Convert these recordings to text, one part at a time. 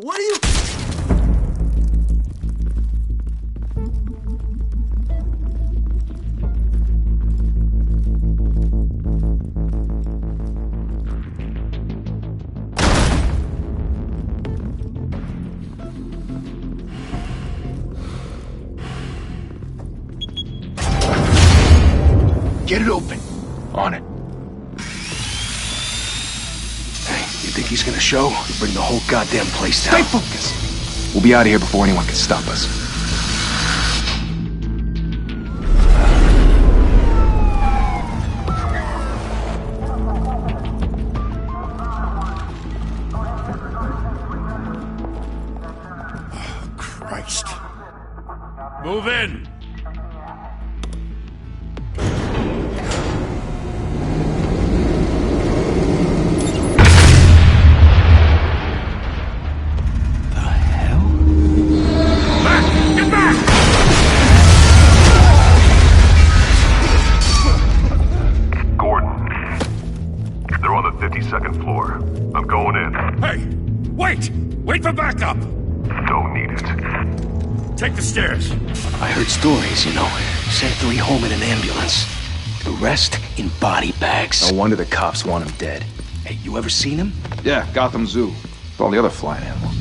What are you... Get it open. On it. Hey, you think he's gonna show? Bring the whole goddamn place down. Stay focused! We'll be out of here before anyone can stop us. Oh, Christ. Move in! Second floor. I'm going in. Hey! Wait! Wait for backup! Don't need it. Take the stairs. I heard stories, you know. Sent 3 home in an ambulance. The rest in body bags. No wonder the cops want him dead. Hey, you ever seen him? Yeah, Gotham Zoo. With all the other flying animals.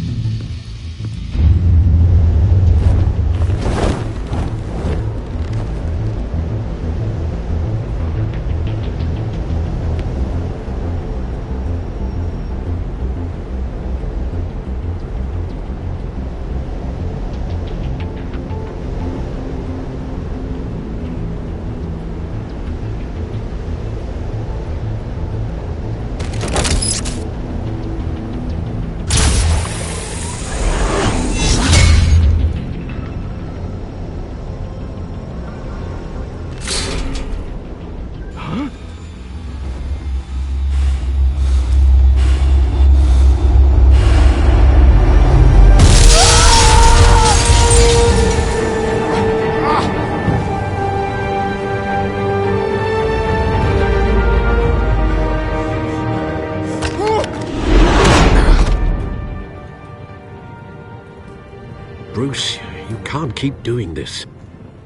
Bruce, you can't keep doing this.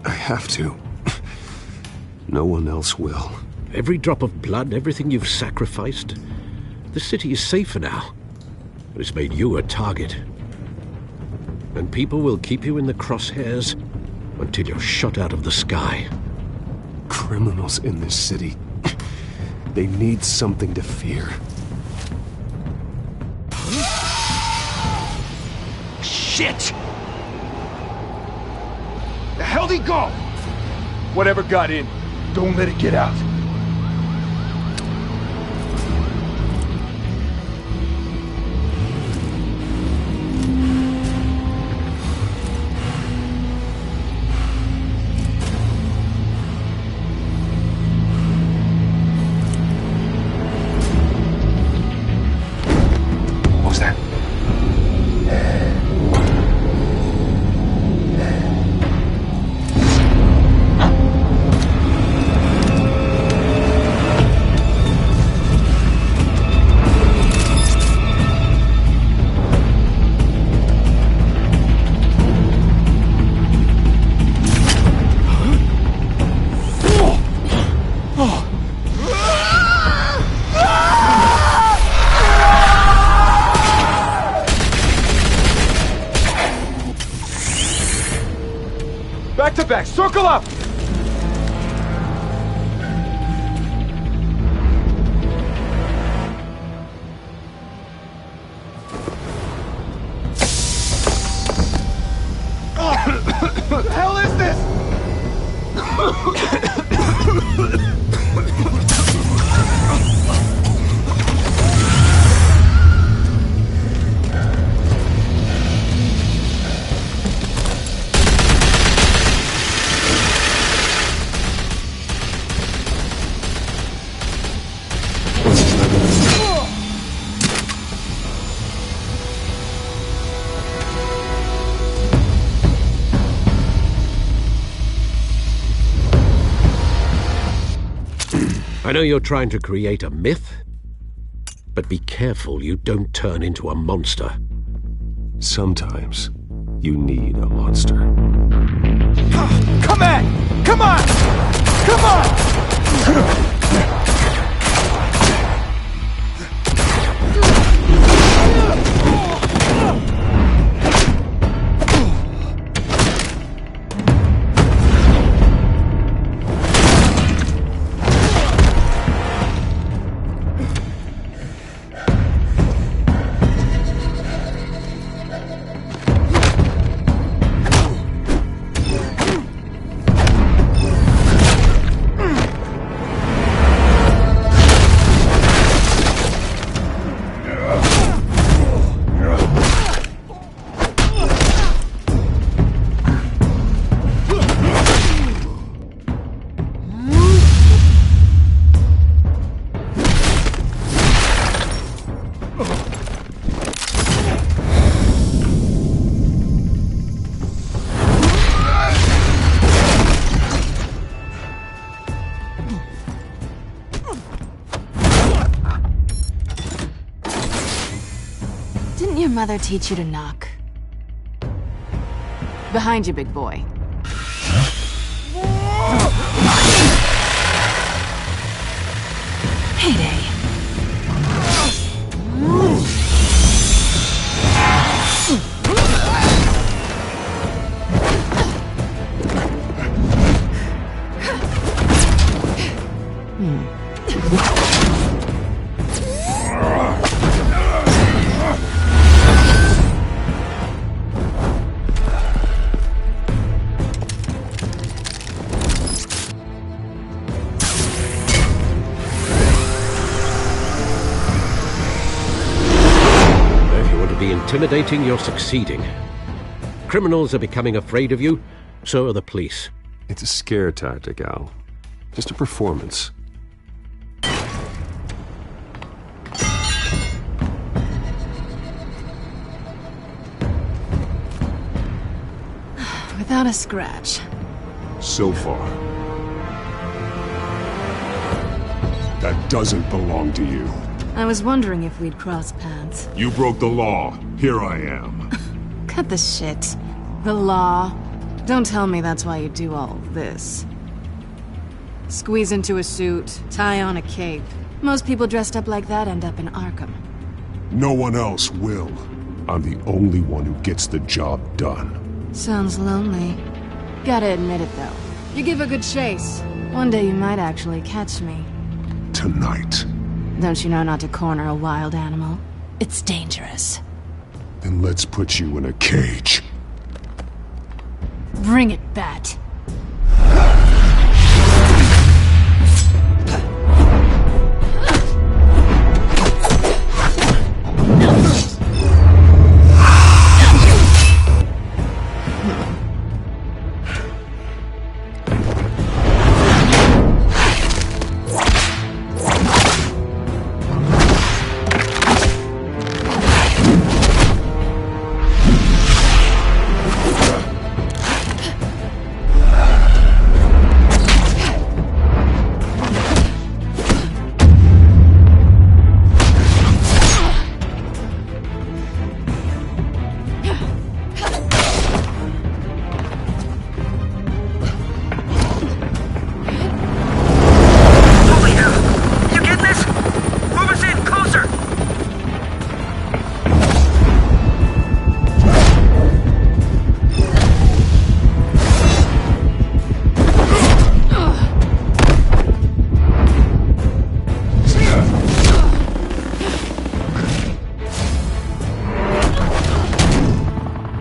I have to. No one else will. Every drop of blood, everything you've sacrificed. The city is safer now. But it's made you a target. And people will keep you in the crosshairs until you're shot out of the sky. Criminals in this city. They need something to fear. Shit! The hell'd he go? Whatever got in, don't let it get out. What was that? Back to back, circle up! What the hell is this? I know you're trying to create a myth, but be careful you don't turn into a monster. Sometimes you need a monster. Come on! Come on! Come on! Didn't your mother teach you to knock? Behind you, big boy. Heyday. Intimidating, you're succeeding. Criminals are becoming afraid of you, so are the police. It's a scare tactic, Al. Just a performance. Without a scratch. So far. That doesn't belong to you. I was wondering if we'd cross paths. You broke the law. Here I am. Cut the shit. The law. Don't tell me that's why you do all this. Squeeze into a suit, tie on a cape. Most people dressed up like that end up in Arkham. No one else will. I'm the only one who gets the job done. Sounds lonely. Gotta admit it, though. You give a good chase. One day you might actually catch me. Tonight. Don't you know not to corner a wild animal? It's dangerous. Then let's put you in a cage. Bring it, Bat.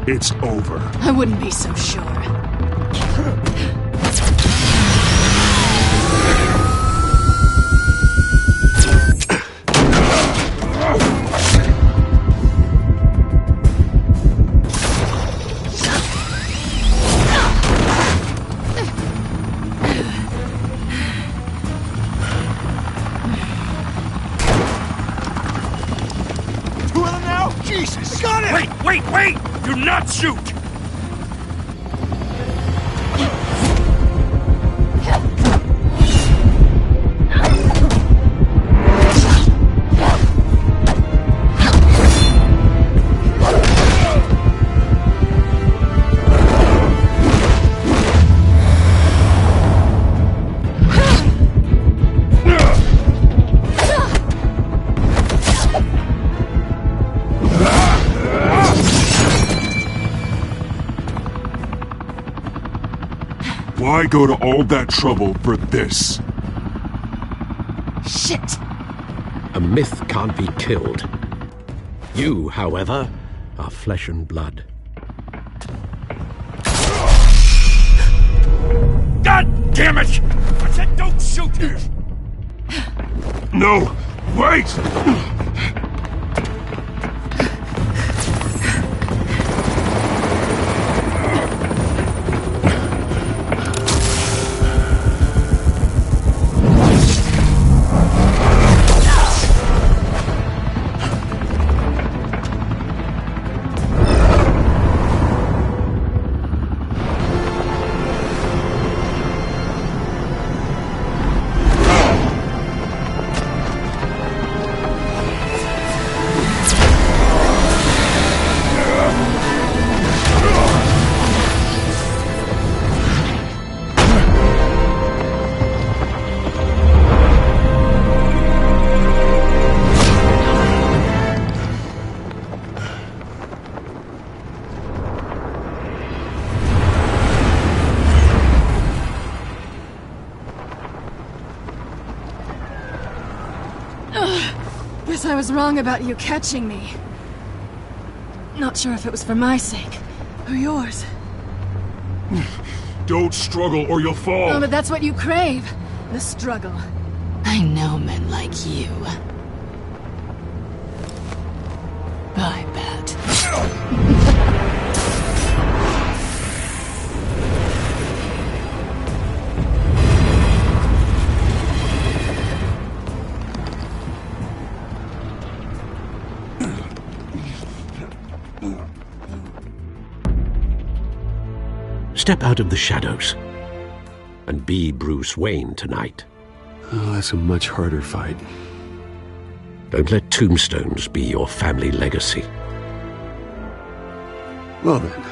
It's over. I wouldn't be so sure. Two of them now? Jesus! Got it! Wait! Do not shoot! Why go to all that trouble for this? Shit! A myth can't be killed. You, however, are flesh and blood. God damn it! I said don't shoot him! No! Wait! Guess I was wrong about you catching me. Not sure if it was for my sake, or yours. Don't struggle or you'll fall! Oh, but that's what you crave. The struggle. I know men like you. I bet. Step out of the shadows and be Bruce Wayne tonight. Oh, that's a much harder fight. Don't let tombstones be your family legacy. Well then.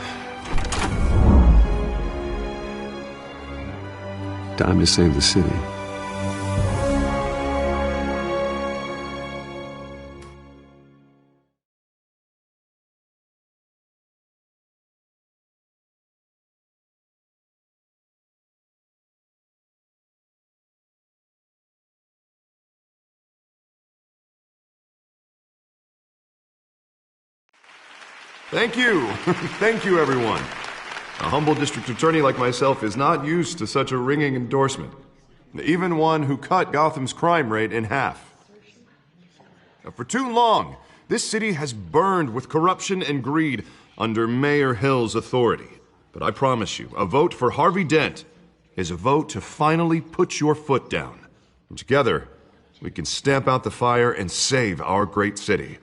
Time to save the city. Thank you. Thank you, everyone. A humble district attorney like myself is not used to such a ringing endorsement. Even one who cut Gotham's crime rate in half. For too long, this city has burned with corruption and greed under Mayor Hill's authority. But I promise you, a vote for Harvey Dent is a vote to finally put your foot down. And together, we can stamp out the fire and save our great city.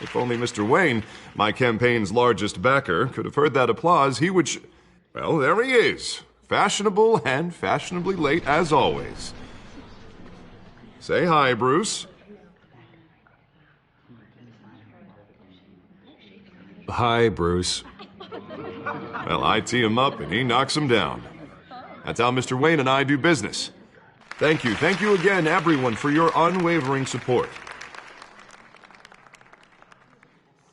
If only Mr. Wayne, my campaign's largest backer, could have heard that applause, he would well, there he is. Fashionable and fashionably late as always. Say hi, Bruce. Hi, Bruce. Well, I tee him up and he knocks him down. That's how Mr. Wayne and I do business. Thank you again, everyone, for your unwavering support.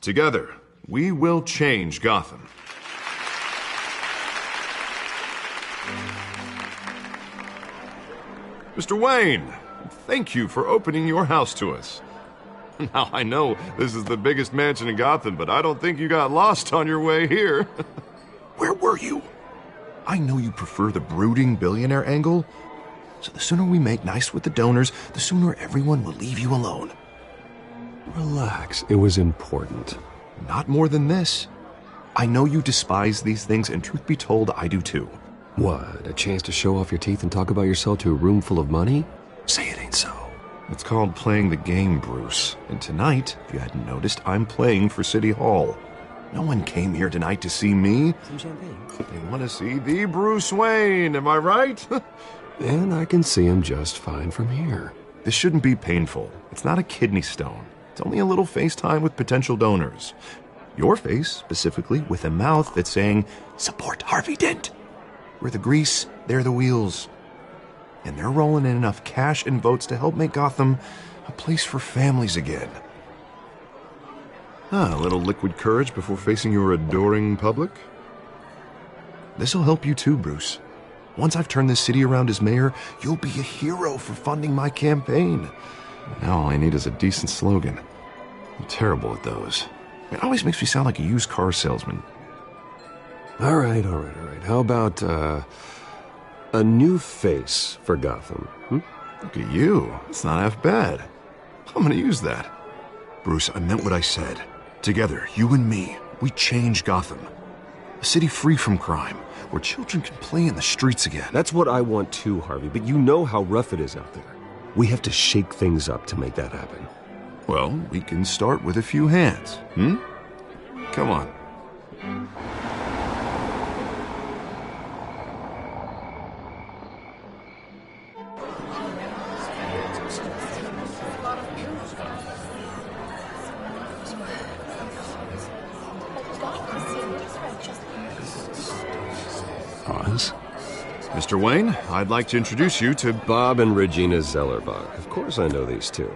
Together, we will change Gotham. Mr. Wayne, thank you for opening your house to us. Now, I know this is the biggest mansion in Gotham, but I don't think you got lost on your way here. Where were you? I know you prefer the brooding billionaire angle, so the sooner we make nice with the donors, the sooner everyone will leave you alone. Relax, it was important. Not more than this. I know you despise these things, and truth be told, I do too. What, a chance to show off your teeth and talk about yourself to a room full of money? Say it ain't so. It's called playing the game, Bruce. And tonight, if you hadn't noticed, I'm playing for City Hall. No one came here tonight to see me. Some champagne. They want to see the Bruce Wayne, am I right? And I can see him just fine from here. This shouldn't be painful. It's not a kidney stone. It's only a little FaceTime with potential donors. Your face, specifically, with a mouth that's saying, "Support Harvey Dent." We're the grease, they're the wheels. And they're rolling in enough cash and votes to help make Gotham a place for families again. A little liquid courage before facing your adoring public? This'll help you too, Bruce. Once I've turned this city around as mayor, you'll be a hero for funding my campaign. Now all I need is a decent slogan. I'm terrible at those. It always makes me sound like a used car salesman. All right. How about, a new face for Gotham, Look at you. It's not half bad. I'm gonna use that. Bruce, I meant what I said. Together, you and me, we change Gotham. A city free from crime, where children can play in the streets again. That's what I want too, Harvey, but you know how rough it is out there. We have to shake things up to make that happen. Well, we can start with a few hands, Come on. Oz? Mr. Wayne, I'd like to introduce you to Bob and Regina Zellerbach. Of course I know these two.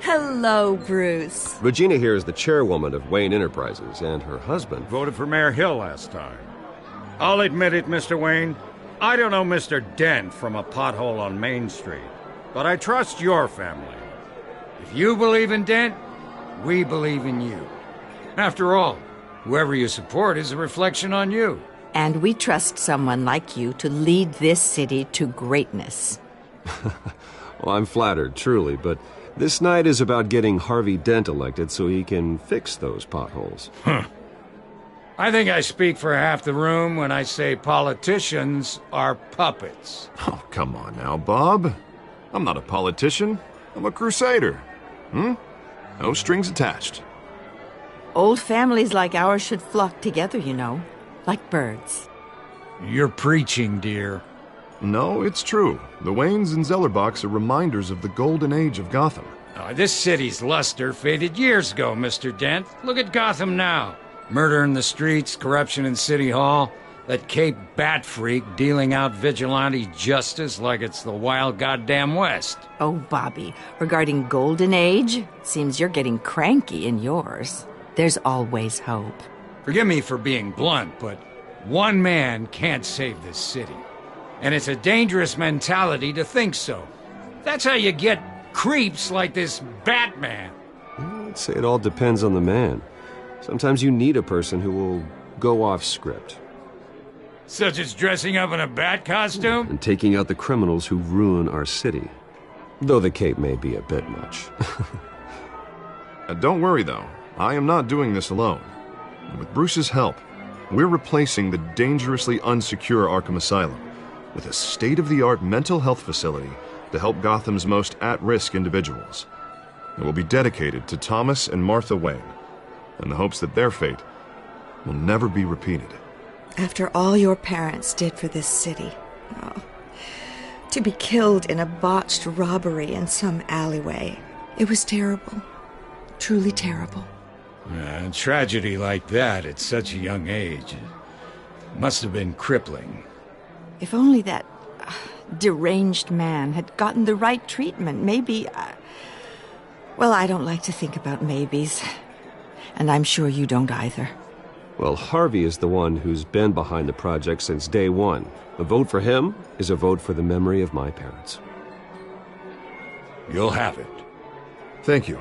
Hello, Bruce. Regina here is the chairwoman of Wayne Enterprises, and her husband... Voted for Mayor Hill last time. I'll admit it, Mr. Wayne. I don't know Mr. Dent from a pothole on Main Street, but I trust your family. If you believe in Dent, we believe in you. After all, whoever you support is a reflection on you. And we trust someone like you to lead this city to greatness. Well, I'm flattered, truly, but this night is about getting Harvey Dent elected so he can fix those potholes. I think I speak for half the room when I say politicians are puppets. Oh, come on now, Bob. I'm not a politician. I'm a crusader. No strings attached. Old families like ours should flock together, you know, like birds. You're preaching, dear. No, it's true. The Waynes and Zellerbachs are reminders of the golden age of Gotham. This city's luster faded years ago, Mr. Dent. Look at Gotham now. Murder in the streets, corruption in City Hall, that Cape Bat freak dealing out vigilante justice like it's the wild goddamn West. Oh, Bobby, regarding Golden Age, seems you're getting cranky in yours. There's always hope. Forgive me for being blunt, but one man can't save this city. And it's a dangerous mentality to think so. That's how you get creeps like this Batman. I'd say it all depends on the man. Sometimes you need a person who will go off script. Such as dressing up in a bat costume? And taking out the criminals who ruin our city. Though the cape may be a bit much. Don't worry, though. I am not doing this alone. With Bruce's help, we're replacing the dangerously unsecure Arkham Asylum with a state-of-the-art mental health facility to help Gotham's most at-risk individuals. It will be dedicated to Thomas and Martha Wayne, in the hopes that their fate will never be repeated. After all your parents did for this city, to be killed in a botched robbery in some alleyway, it was terrible. Truly terrible. A tragedy like that at such a young age must have been crippling. If only that deranged man had gotten the right treatment, maybe... Well, I don't like to think about maybes. And I'm sure you don't either. Well, Harvey is the one who's been behind the project since day one. A vote for him is a vote for the memory of my parents. You'll have it. Thank you.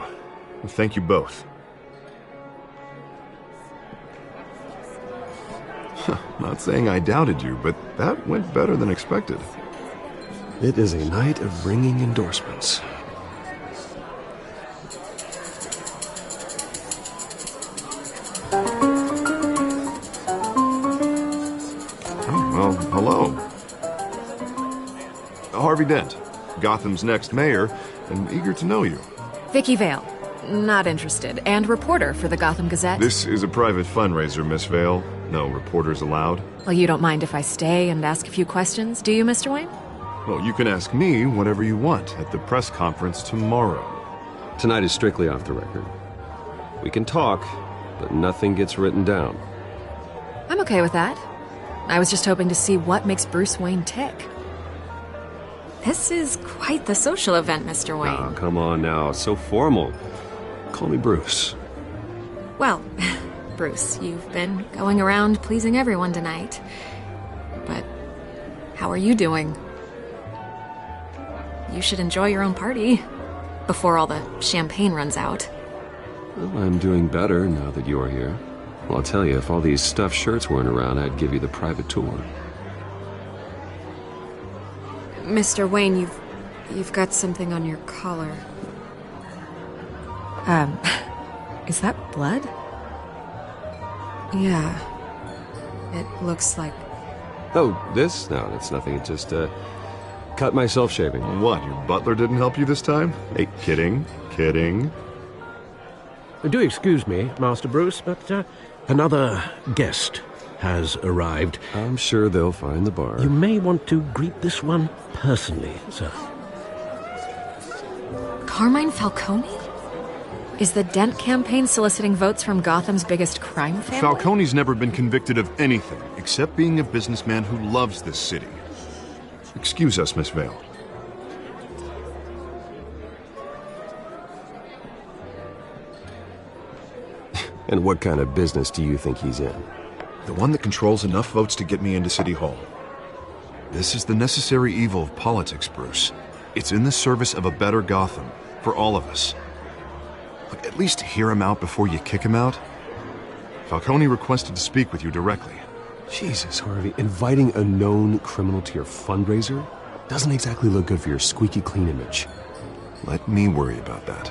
Thank you both. Not saying I doubted you, but that went better than expected. It is a night of ringing endorsements. Well, hello. Harvey Dent, Gotham's next mayor, and eager to know you. Vicky Vale. Not interested. And reporter for the Gotham Gazette. This is a private fundraiser, Miss Vale. No reporters allowed. Well, you don't mind if I stay and ask a few questions, do you, Mr. Wayne? Well, you can ask me whatever you want at the press conference tomorrow. Tonight is strictly off the record. We can talk, but nothing gets written down. I'm okay with that. I was just hoping to see what makes Bruce Wayne tick. This is quite the social event, Mr. Wayne. Oh, come on now. So formal. Call me Bruce. Well, Bruce, you've been going around pleasing everyone tonight. But how are you doing? You should enjoy your own party before all the champagne runs out. Well, I'm doing better now that you're here. Well, I'll tell you, if all these stuffed shirts weren't around, I'd give you the private tour. Mr. Wayne, you've got something on your collar. Is that blood? Yeah. It looks like... Oh, this? No, that's nothing. It just, cut myself shaving. What, your butler didn't help you this time? Hey, kidding. Do excuse me, Master Bruce, but another guest has arrived. I'm sure they'll find the bar. You may want to greet this one personally, sir. Carmine Falcone? Is the Dent campaign soliciting votes from Gotham's biggest crime family? Falcone's never been convicted of anything except being a businessman who loves this city. Excuse us, Miss Vale. And what kind of business do you think he's in? The one that controls enough votes to get me into City Hall. This is the necessary evil of politics, Bruce. It's in the service of a better Gotham, for all of us. Look, at least hear him out before you kick him out. Falcone requested to speak with you directly. Jesus, Harvey, inviting a known criminal to your fundraiser doesn't exactly look good for your squeaky clean image. Let me worry about that.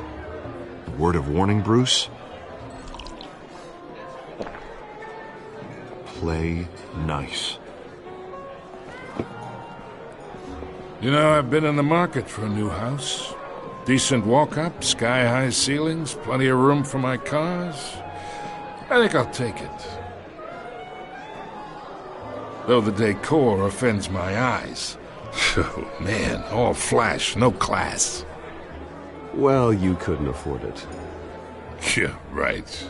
A word of warning, Bruce? Play nice. You know, I've been in the market for a new house. Decent walk-up, sky-high ceilings, plenty of room for my cars. I think I'll take it. Though the decor offends my eyes. Oh, man, all flash, no class. Well, you couldn't afford it. Yeah, right.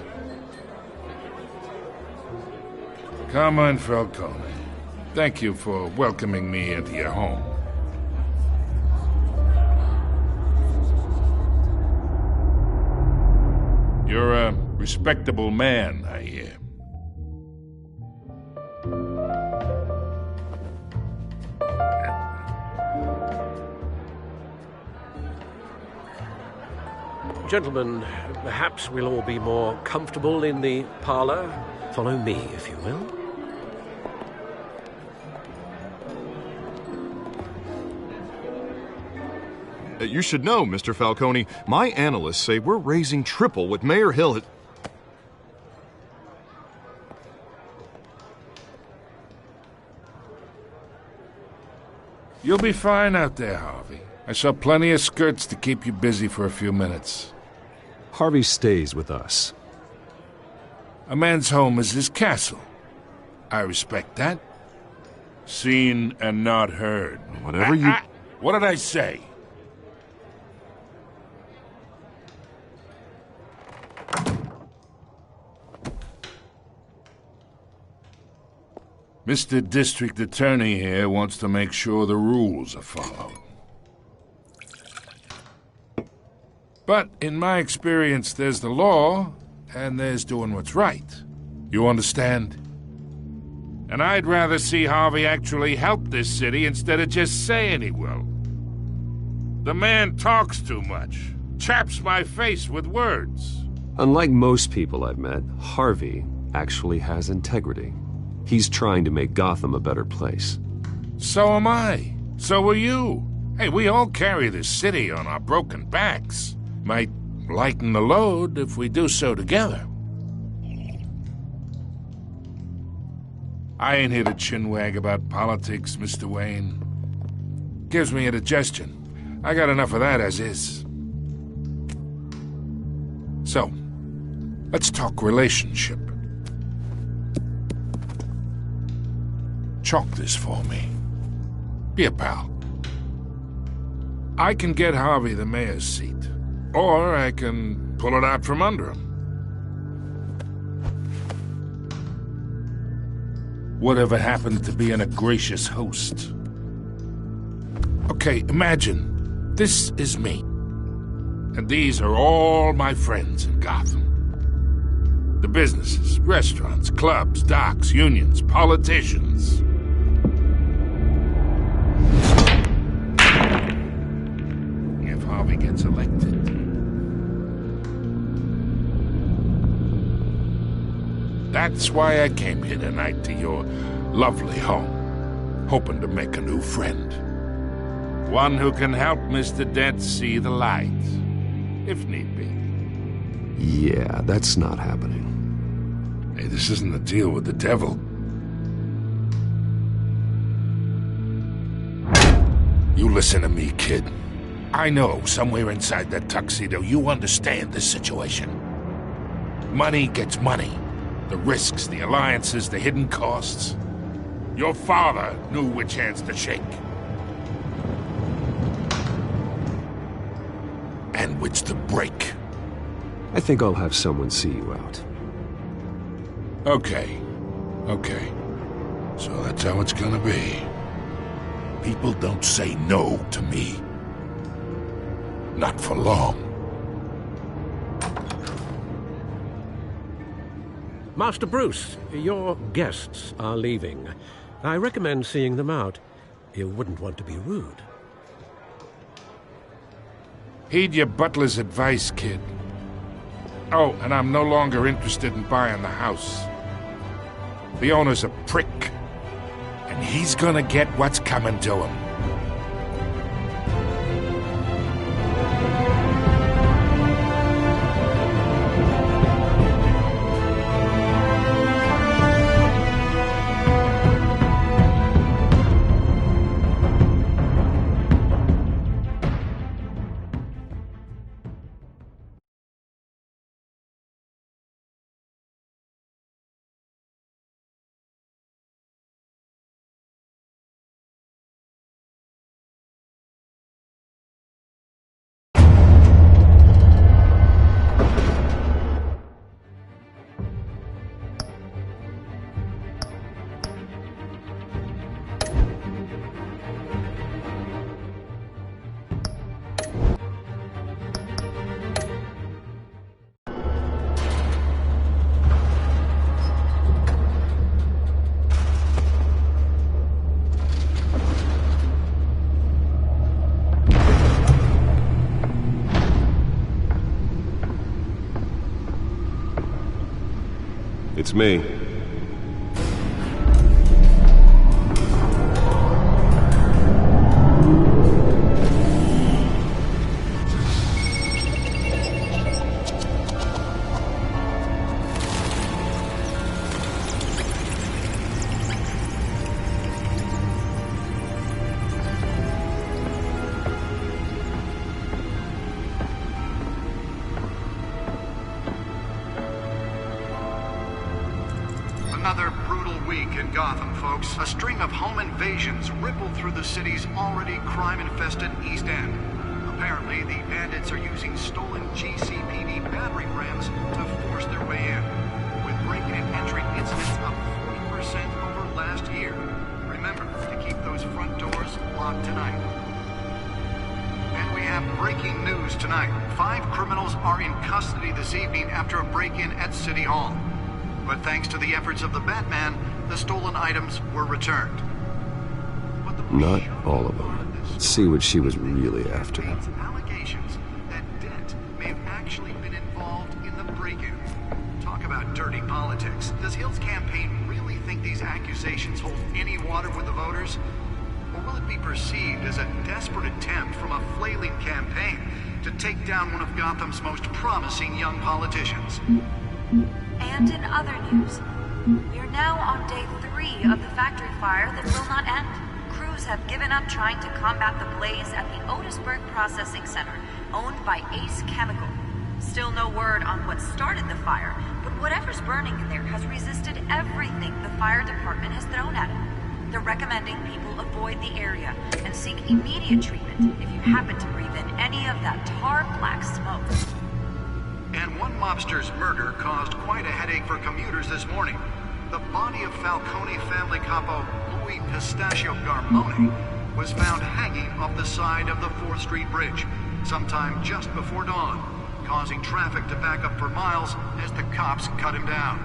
Carmine Falcone, thank you for welcoming me into your home. You're a respectable man, I hear. Gentlemen, perhaps we'll all be more comfortable in the parlor. Follow me, if you will. You should know, Mr. Falcone, my analysts say we're raising triple what Mayor Hill had... You'll be fine out there, Harvey. I saw plenty of skirts to keep you busy for a few minutes. Harvey stays with us. A man's home is his castle. I respect that. Seen and not heard. Whatever you... What did I say? Mr. District Attorney here wants to make sure the rules are followed. But in my experience, there's the law, and there's doing what's right. You understand? And I'd rather see Harvey actually help this city instead of just saying he will. The man talks too much, chaps my face with words. Unlike most people I've met, Harvey actually has integrity. He's trying to make Gotham a better place. So am I. So are you. Hey, we all carry this city on our broken backs. Might lighten the load if we do so together. I ain't here to chinwag about politics, Mr. Wayne. Gives me indigestion. I got enough of that as is. So, let's talk relationship. Chalk this for me. Be a pal. I can get Harvey the mayor's seat, or I can pull it out from under him. Whatever happened to being a gracious host? Okay, imagine this is me, and these are all my friends in Gotham. The businesses, restaurants, clubs, docks, unions, politicians. If Harvey gets elected. That's why I came here tonight to your lovely home, hoping to make a new friend. One who can help Mr. Dent see the light, if need be. Yeah, that's not happening. Hey, this isn't a deal with the devil. You listen to me, kid. I know somewhere inside that tuxedo you understand this situation. Money gets money. The risks, the alliances, the hidden costs. Your father knew which hands to shake. And which to break. I think I'll have someone see you out. Okay. So that's how it's gonna be. People don't say no to me. Not for long. Master Bruce, your guests are leaving. I recommend seeing them out. You wouldn't want to be rude. Heed your butler's advice, kid. Oh, and I'm no longer interested in buying the house. The owner's a prick, and he's gonna get what's coming to him. It's me. Another brutal week in Gotham, folks. A string of home invasions rippled through the city's already crime-infested East End. Apparently, the bandits are using stolen GCPD battering rams to force their way in, with break-in and entry incidents up 40% over last year. Remember to keep those front doors locked tonight. And we have breaking news tonight. 5 criminals are in custody this evening after a break-in at City Hall. But thanks to the efforts of the Batman, the stolen items were returned. Not all of them. Let's see what she was really after. Allegations that Dent may have actually been involved in the break-in. Talk about dirty politics. Does Hill's campaign really think these accusations hold any water with the voters? Or will it be perceived as a desperate attempt from a flailing campaign to take down one of Gotham's most promising young politicians? And in other news, we are now on day 3 of the factory fire that will not end. Crews have given up trying to combat the blaze at the Otisburg Processing Center, owned by Ace Chemical. Still no word on what started the fire, but whatever's burning in there has resisted everything the fire department has thrown at it. They're recommending people avoid the area and seek immediate treatment if you happen to breathe in any of that tar black smoke. And one mobster's murder caused quite a headache for commuters this morning. The body of Falcone family capo Louis Pistachio Garmone was found hanging off the side of the 4th Street Bridge sometime just before dawn. causing traffic to back up for miles as the cops cut him down.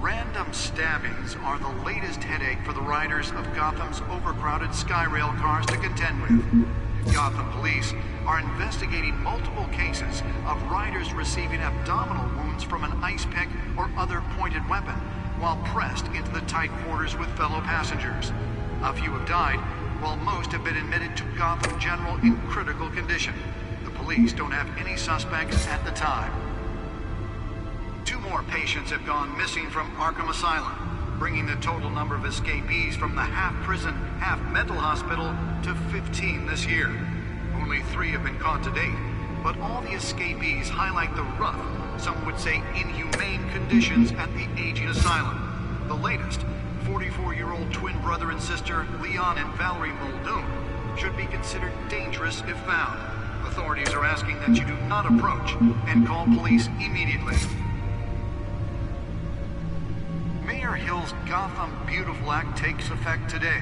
Random stabbings are the latest headache for the riders of Gotham's overcrowded Skyrail cars to contend with. Gotham police are investigating multiple cases of riders receiving abdominal wounds from an ice pick or other pointed weapon while pressed into the tight quarters with fellow passengers. A few have died, while most have been admitted to Gotham General in critical condition. The police don't have any suspects at the time. 2 more patients have gone missing from Arkham Asylum, bringing the total number of escapees from the half-prison, half-mental hospital to 15 this year. Only 3 have been caught to date, but all the escapees highlight the rough, some would say inhumane conditions at the aging asylum. The latest, 44-year-old twin brother and sister Leon and Valerie Muldoon, should be considered dangerous if found. Authorities are asking that you do not approach and call police immediately. Mayor Hill's Gotham Beautiful Act takes effect today,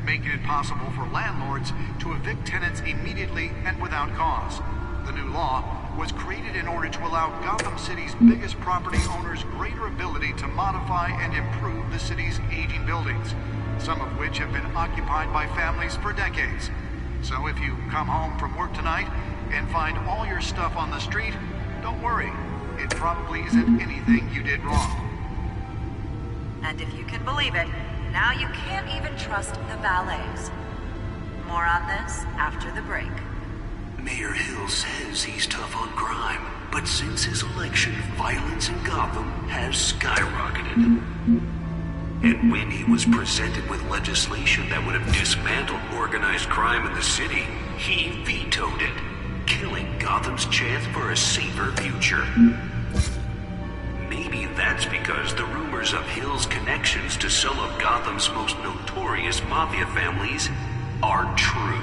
making it possible for landlords to evict tenants immediately and without cause. The new law was created in order to allow Gotham City's biggest property owners greater ability to modify and improve the city's aging buildings, some of which have been occupied by families for decades. So if you come home from work tonight and find all your stuff on the street, don't worry. It probably isn't anything you did wrong. And if you can believe it, now you can't even trust the valets. More on this after the break. Mayor Hill says he's tough on crime, but since his election, violence in Gotham has skyrocketed. And when he was presented with legislation that would have dismantled organized crime in the city, he vetoed it, killing Gotham's chance for a safer future. Maybe that's because the rumors of Hill's connections to some of Gotham's most notorious mafia families are true.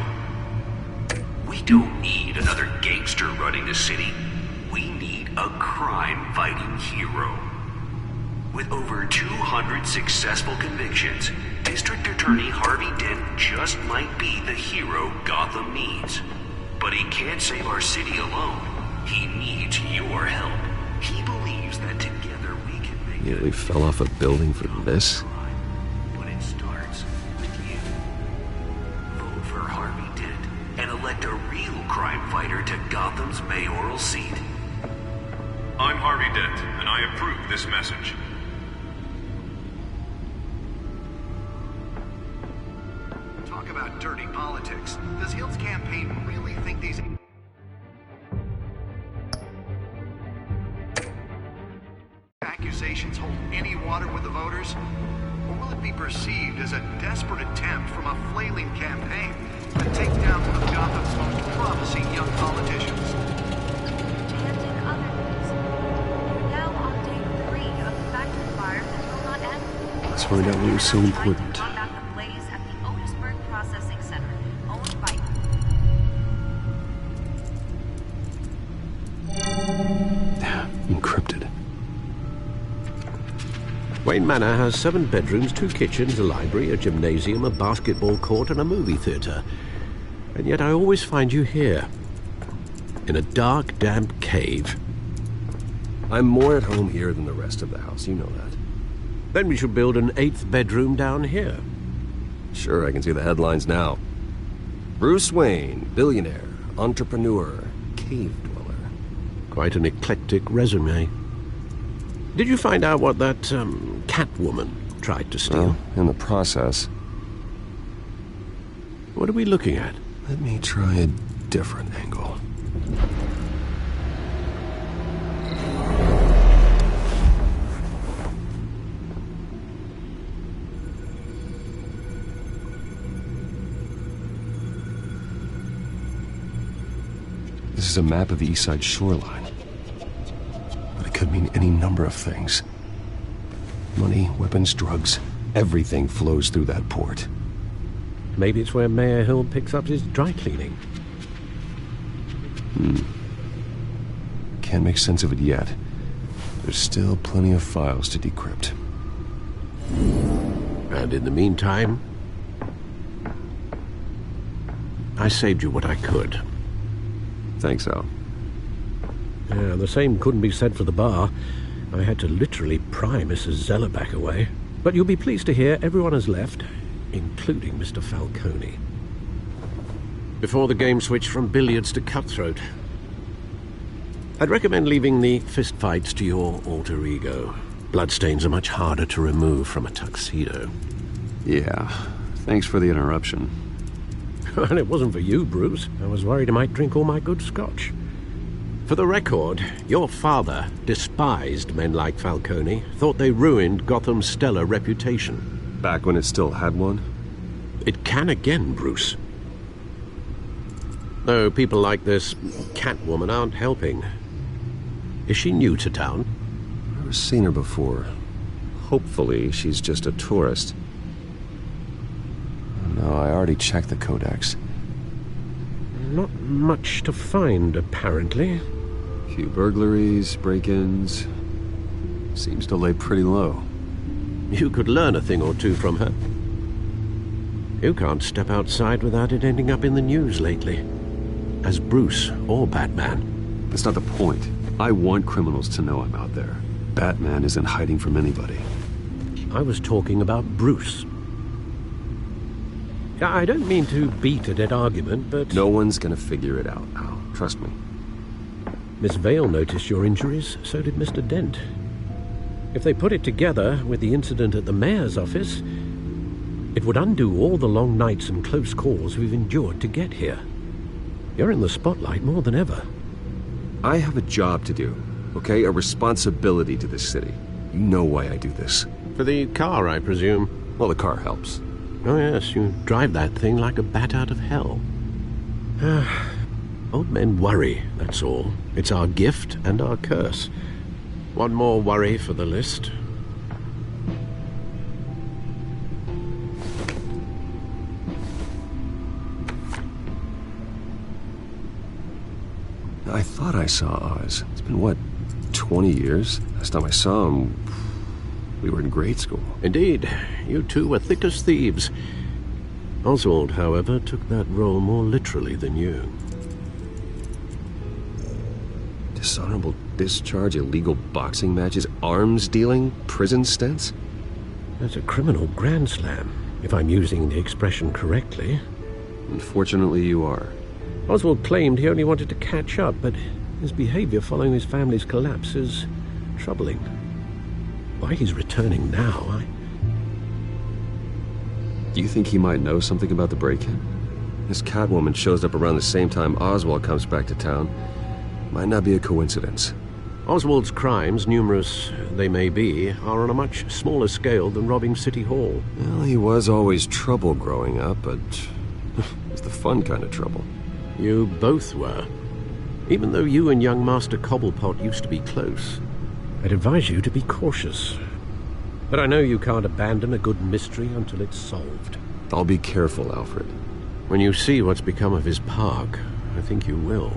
We don't need another gangster running the city. We need a crime-fighting hero. With over 200 successful convictions, District Attorney Harvey Dent just might be the hero Gotham needs. But he can't save our city alone. He needs your help. He believes that together we can make it. Nearly fell off a building for this. But it starts with you. Vote for Harvey Dent and elect a real crime fighter to Gotham's mayoral seat. I'm Harvey Dent, and I approve this message. Talk about dirty politics. Does Hill's campaign really think these accusations hold any water with the voters? Or will it be perceived as a desperate attempt from a flailing campaign to take down one of Gotham's most promising young politicians? And in other news, we're now on day 3 of the factory fire that will not end. Let's find out what was so important. Combat the blaze at the Otisburg Processing Center, owned by... Encrypted. Wayne Manor has 7 bedrooms, 2 kitchens, a library, a gymnasium, a basketball court, and a movie theater. And yet I always find you here, in a dark, damp cave. I'm more at home here than the rest of the house, you know that. Then we should build an 8th bedroom down here. Sure, I can see the headlines now. Bruce Wayne, billionaire, entrepreneur, cave dweller. Quite an eclectic resume. Did you find out what that, Catwoman tried to steal? Well, in the process. What are we looking at? Let me try a different angle. This is a map of the East Side shoreline. But it could mean any number of things. Money, weapons, drugs, everything flows through that port. Maybe it's where Mayor Hill picks up his dry cleaning. Can't make sense of it yet. There's still plenty of files to decrypt. And in the meantime... I saved you what I could. Thanks, Al. Yeah, the same couldn't be said for the bar. I had to literally pry Mrs. Zeller back away. But you'll be pleased to hear everyone has left, including Mr. Falcone. Before the game switched from billiards to cutthroat. I'd recommend leaving the fistfights to your alter ego. Bloodstains are much harder to remove from a tuxedo. Yeah, thanks for the interruption. Well, it wasn't for you, Bruce. I was worried I might drink all my good scotch. For the record, your father despised men like Falcone, thought they ruined Gotham's stellar reputation. Back when it still had one? It can again, Bruce. Though people like this Catwoman aren't helping. Is she new to town? I've never seen her before. Hopefully, she's just a tourist. No, I already checked the codex. Not much to find, apparently. Few burglaries, break-ins. Seems to lay pretty low. You could learn a thing or two from her. You can't step outside without it ending up in the news lately. As Bruce or Batman. That's not the point. I want criminals to know I'm out there. Batman isn't hiding from anybody. I was talking about Bruce. I don't mean to beat a dead argument, but... No one's gonna figure it out, Al. Trust me. Miss Vale noticed your injuries, so did Mr. Dent. If they put it together with the incident at the mayor's office, it would undo all the long nights and close calls we've endured to get here. You're in the spotlight more than ever. I have a job to do, okay? A responsibility to this city. You know why I do this. For the car, I presume. Well, the car helps. Oh yes, you drive that thing like a bat out of hell. Old men worry, that's all. It's our gift and our curse. One more worry for the list. I thought I saw Oz. It's been, what, 20 years? Last time I saw him, we were in grade school. Indeed. You two were thick as thieves. Oswald, however, took that role more literally than you. Dishonorable discharge, illegal boxing matches, arms dealing, prison stints? That's a criminal grand slam, if I'm using the expression correctly. Unfortunately, you are. Oswald claimed he only wanted to catch up, but his behavior following his family's collapse is troubling. Why he's returning now, Do you think he might know something about the break-in? This Catwoman shows up around the same time Oswald comes back to town. Might not be a coincidence. Oswald's crimes, numerous they may be, are on a much smaller scale than robbing City Hall. Well, he was always trouble growing up, but it's the fun kind of trouble. You both were. Even though you and young Master Cobblepot used to be close. I'd advise you to be cautious. But I know you can't abandon a good mystery until it's solved. I'll be careful, Alfred. When you see what's become of his park, I think you will.